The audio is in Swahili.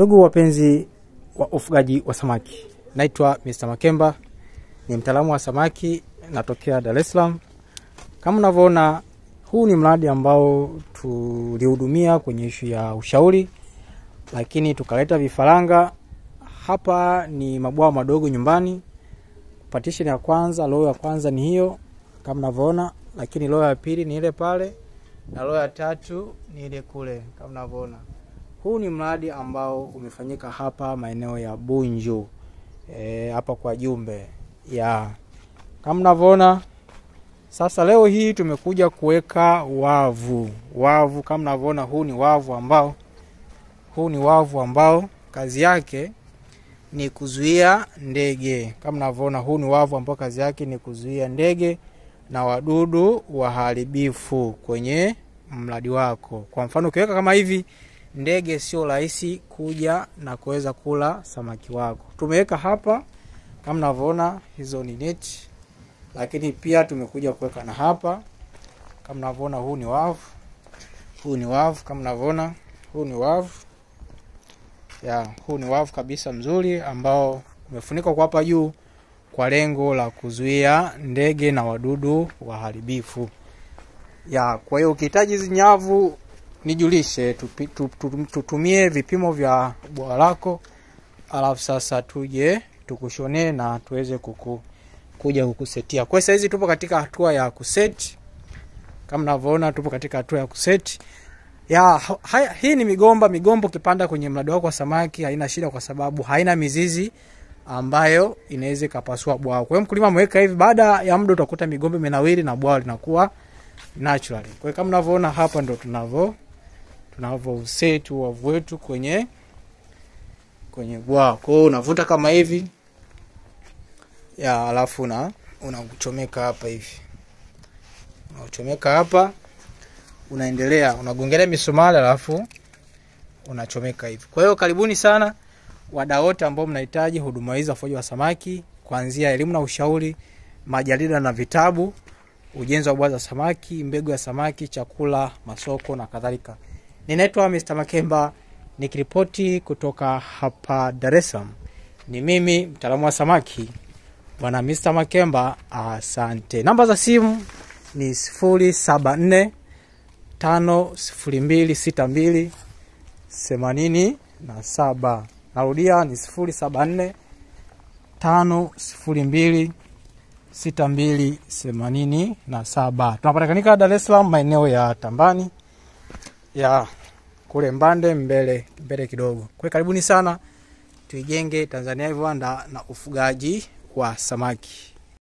Ndugu wapenzi wa ufugaji wa samaki, naitwa Mr. Makemba, ni mtaalamu wa samaki, natokea Dar es Salaam. Kama unavyoona, huu ni mradi ambao tulihudumia kwenye issue ya ushauri, lakini tukaleta vifaranga. Hapa ni mabwawa madogo nyumbani. Partition ya kwanza, row ya kwanza ni hiyo kama unavyoona, lakini row ya pili ni ile pale na row ya tatu ni ile kule kama unavyoona. Huu ni mradi ambao umefanyika hapa maeneo ya Bunju, hapa kwa Jumbe ya kama unavyoona. Sasa leo hii tumekuja kuweka wavu kama unavyoona. Huu ni wavu ambao kazi yake ni kuzuia ndege. Kama unavyoona, huu ni wavu ambao kazi yake ni kuzuia ndege na wadudu waharibifu kwenye mradi wako. Kwa mfano ukiweka kama hivi, ndege sio rahisi kuja na kuweza kula samaki wako. Tumeweka hapa kama unavyoona, hizo ni net, lakini pia tumekuja kuweka na hapa kama unavyoona. Huu ni wavu kama unavyoona, huu ni wavu kabisa mzuri ambao umefunikwa kwa hapa juu kwa lengo la kuzuia ndege na wadudu waharibifu. Kwa hiyo ukihitaji hizi nyavu nijulishe, tutumie vipimo vya bwawa lako, alafu sasa tuje tukushone na tuweze kuja kukusetia. Kwa sasa hizi tupo katika hatua ya kuset. Kama unavyoona tupo katika hatua ya kuset. Hii ni migombo ukipanda kwenye mradi wako wa samaki haina shida, kwa sababu haina mizizi ambayo inaweza kapasua bwawa. Kwa hiyo mkulima ameweka hivi, baada ya muda utakuta migombo imenawiri na bwawa linakuwa naturally. Kwa hiyo kama unavyoona hapa ndo tunavyo set wavu wetu kwenye bwawa. Kwa hiyo unavuta kama hivi, alafu unachomeka hapa hivi. Unachomeka hapa, unaendelea unagongelea misumari, alafu unachomeka hivi. Kwa hiyo karibuni sana wadau wote ambao mnahitaji huduma hizi za ufugaji wa samaki, kuanzia elimu na ushauri, majarida na vitabu, ujenzi wa bwawa za samaki, mbegu ya samaki, chakula, masoko na kadhalika. Ninaitwa Mr. Makemba, nikiripoti kutoka hapa Dar es Salaam. Ni mimi mtaalamu wa samaki, Bwana Mr. Makemba. Asante. Namba za simu ni 074 502 6287. Narudia ni 074 502 6287. Tunapatikanika Dar es Salaam, maeneo ya Tambani kule Mbande mbele kidogo. Kwa karibuni sana, tuijenge Tanzania viwanda na ufugaji wa samaki.